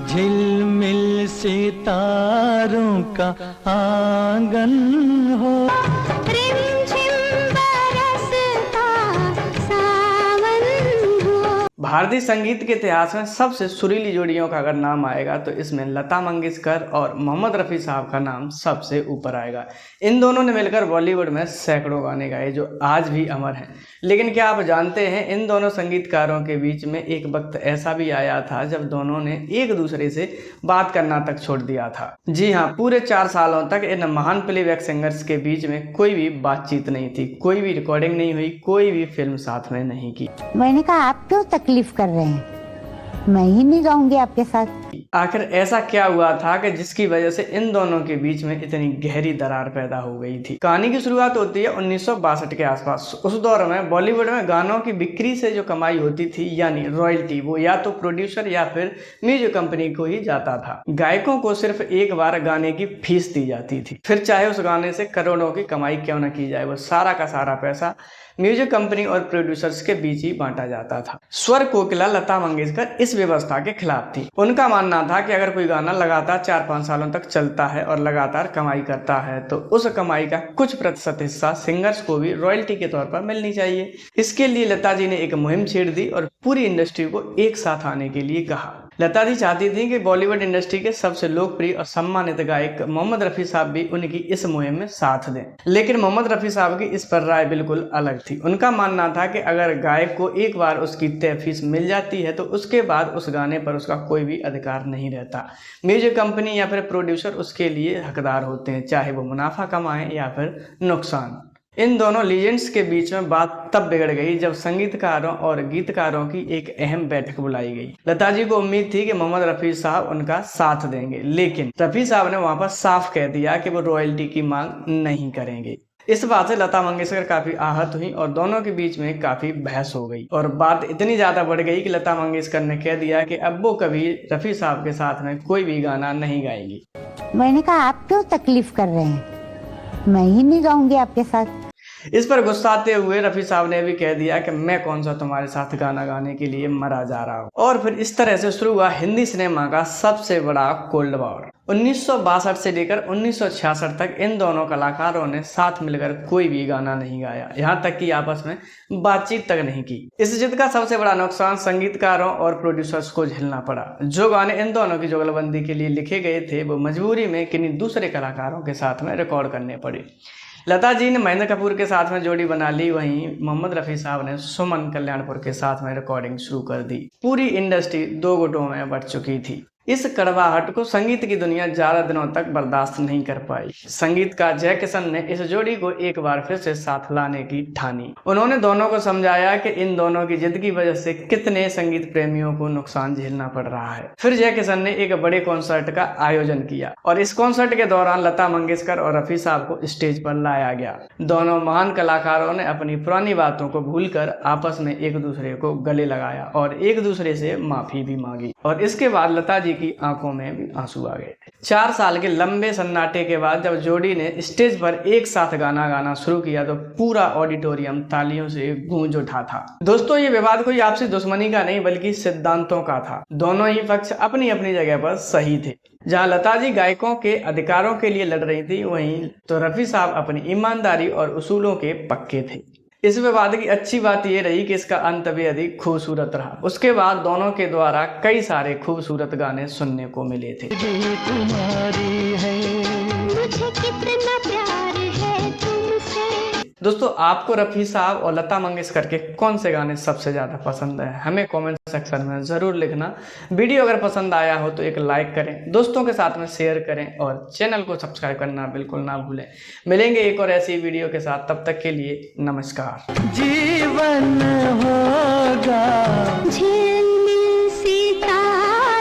झिलमिल सितारों का आंगन हो, भारतीय संगीत के इतिहास में सबसे सुरीली जोड़ियों का अगर नाम आएगा तो इसमें लता मंगेशकर और मोहम्मद रफ़ी साहब का नाम सबसे ऊपर आएगा। इन दोनों ने मिलकर बॉलीवुड में सैकड़ों गाने गाए जो आज भी अमर हैं। लेकिन क्या आप जानते हैं, इन दोनों संगीतकारों के बीच में एक वक्त ऐसा भी आया था जब दोनों ने एक दूसरे से बात करना तक छोड़ दिया था। जी हाँ, पूरे 4 सालों तक इन महान प्लेबैक सिंगर्स के बीच में कोई भी बातचीत नहीं थी, कोई भी रिकॉर्डिंग नहीं हुई, कोई भी फिल्म साथ में नहीं की। मैंने कहा आप क्यों तकलीफ कर रहे हैं, मैं ही नहीं गाऊंगी आपके साथ। आखिर ऐसा क्या हुआ था कि जिसकी वजह से इन दोनों के बीच में इतनी गहरी दरार पैदा हो गई थी। कहानी की शुरुआत होती है 1962 के आसपास। उस दौर में बॉलीवुड में गानों की बिक्री से जो कमाई होती थी यानी रॉयल्टी, वो या तो प्रोड्यूसर या फिर म्यूजिक कंपनी को ही जाता था। गायकों को सिर्फ एक बार गाने की फीस दी जाती थी, फिर चाहे उस गाने से करोड़ों की कमाई क्यों न की जाए, वो सारा का सारा पैसा म्यूजिक कंपनी और प्रोड्यूसर्स के बीच ही बांटा जाता था। स्वर कोकिला लता मंगेशकर इस व्यवस्था के खिलाफ थी। उनका मानना था कि अगर कोई गाना लगातार 4-5 सालों तक चलता है और लगातार कमाई करता है तो उस कमाई का कुछ प्रतिशत हिस्सा सिंगर्स को भी रॉयल्टी के तौर पर मिलनी चाहिए। इसके लिए लता जी ने एक मुहिम छेड़ दी और पूरी इंडस्ट्री को एक साथ आने के लिए कहा। लता जी चाहती थी कि बॉलीवुड इंडस्ट्री के सबसे लोकप्रिय और सम्मानित गायक मोहम्मद रफ़ी साहब भी उनकी इस मुहिम में साथ दें। लेकिन मोहम्मद रफ़ी साहब की इस पर राय बिल्कुल अलग थी। उनका मानना था कि अगर गायक को एक बार उसकी तय फीस मिल जाती है तो उसके बाद उस गाने पर उसका कोई भी अधिकार नहीं रहता। म्यूजिक कंपनी या फिर प्रोड्यूसर उसके लिए हकदार होते हैं, चाहे वो मुनाफा कमाएं या फिर नुकसान। इन दोनों लीजेंड्स के बीच में बात तब बिगड़ गई जब संगीतकारों और गीतकारों की एक अहम बैठक बुलाई गई। लता जी को उम्मीद थी कि मोहम्मद रफ़ी साहब उनका साथ देंगे, लेकिन रफ़ी साहब ने वहां पर साफ कह दिया कि वो रॉयल्टी की मांग नहीं करेंगे। इस बात से लता मंगेशकर काफी आहत हुई और दोनों के बीच में काफी बहस हो गई और बात इतनी ज्यादा बढ़ गई कि लता मंगेशकर ने कह दिया कि अब वो कभी रफ़ी साहब के साथ में कोई भी गाना नहीं गाएंगी। मैंने कहा आप क्यों तकलीफ कर रहे हैं, मैं ही नहीं गाऊंगी आपके साथ। इस पर गुस्साते हुए रफ़ी साहब ने भी कह दिया कि मैं कौन सा तुम्हारे साथ गाना गाने के लिए मरा जा रहा हूँ। और फिर इस तरह से शुरू हुआ हिंदी सिनेमा का सबसे बड़ा कोल्ड वॉर। 1962 से लेकर 1966 तक इन दोनों कलाकारों ने साथ मिलकर कोई भी गाना नहीं गाया, यहाँ तक कि आपस में बातचीत तक नहीं की। इस जिद का सबसे बड़ा नुकसान संगीतकारों और प्रोड्यूसर्स को झेलना पड़ा। जो गाने इन दोनों की जुगलबंदी के लिए लिखे गए थे वो मजबूरी में किन्हीं दूसरे कलाकारों के साथ में रिकॉर्ड करने पड़े। लता जी ने महेंद्र कपूर के साथ में जोड़ी बना ली, वहीं मोहम्मद रफ़ी साहब ने सुमन कल्याणपुर के साथ में रिकॉर्डिंग शुरू कर दी। पूरी इंडस्ट्री 2 गुटों में बट चुकी थी। इस कड़वाहट को संगीत की दुनिया ज्यादा दिनों तक बर्दाश्त नहीं कर पाई। संगीतकार जय किशन ने इस जोड़ी को एक बार फिर से साथ लाने की ठानी। उन्होंने दोनों को समझाया कि इन दोनों की जिद की वजह से कितने संगीत प्रेमियों को नुकसान झेलना पड़ रहा है। फिर जय किशन ने एक बड़े कॉन्सर्ट का आयोजन किया और इस कॉन्सर्ट के दौरान लता मंगेशकर और रफ़ी साहब को स्टेज पर लाया गया। दोनों महान कलाकारों ने अपनी पुरानी बातों को भूलकर आपस में एक दूसरे को गले लगाया और एक दूसरे से माफी भी मांगी और इसके बाद लता जी की आंखों में भी आंसू आ गए थे। 4 साल के लंबे सन्नाटे के बाद जब जोड़ी ने स्टेज पर एक साथ गाना गाना शुरू किया तो पूरा ऑडिटोरियम तालियों से गूंज उठा था। दोस्तों, ये विवाद कोई आपसी दुश्मनी का नहीं बल्कि सिद्धांतों का था। दोनों ही पक्ष अपनी अपनी जगह पर सही थे। जहां लता जी गायकों के अधिकारों के लिए लड़ रही थी, वहीं तो रफ़ी साहब अपनी ईमानदारी और उसूलों के पक्के थे। इस विवाद की अच्छी बात यह रही कि इसका अंत भी अधिक खूबसूरत रहा। उसके बाद दोनों के द्वारा कई सारे खूबसूरत गाने सुनने को मिले थे। दोस्तों, आपको रफ़ी साहब और लता मंगेशकर के कौन से गाने सबसे ज़्यादा पसंद है, हमें कमेंट सेक्शन में ज़रूर लिखना। वीडियो अगर पसंद आया हो तो एक लाइक करें, दोस्तों के साथ में शेयर करें और चैनल को सब्सक्राइब करना बिल्कुल ना भूलें। मिलेंगे एक और ऐसी वीडियो के साथ, तब तक के लिए नमस्कार। जीवन होगा